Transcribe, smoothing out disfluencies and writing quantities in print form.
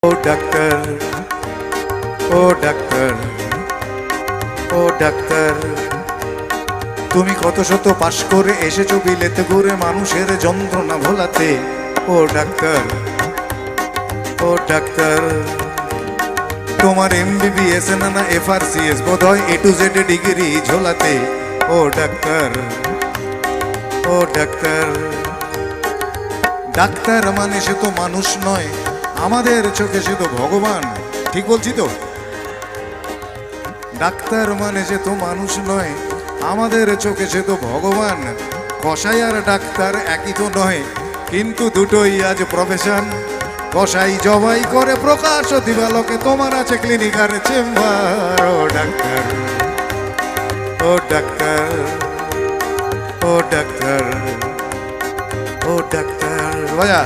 ও doctor, ও doctor, ও doctor, তুমি কত শত পাশ করে এসেছো বিলেতে ঘুরে মানুষের যন্ত্রণা ভোলাতে। ও ডাক্তার, ও ডাক্তার, তোমার MBBS না FRCS বোধহয় A to Z ডিগ্রি ঝোলাতে। ও ডাক্তার, ও ডাক্তার, ডাক্তার মানে সে তো মানুষ নয়, আমাদের চোখে সে তো ভগবান। ঠিক বলছি তো? ডাক্তার মানে সে তো মানুষ নয়, আমাদের চোখে সে তো ভগবান। কসাই আর ডাক্তার একই তো নয়, কিন্তু দুটোই আজ প্রফেশন। কসাই জবাই করে প্রকাশ দিবালোকে, তোমার আছে ক্লিনিক আর চেম্বার। ও ডাক্তার, ও ডাক্তার, ও ডাক্তার, ও ডাক্তার, বাজা।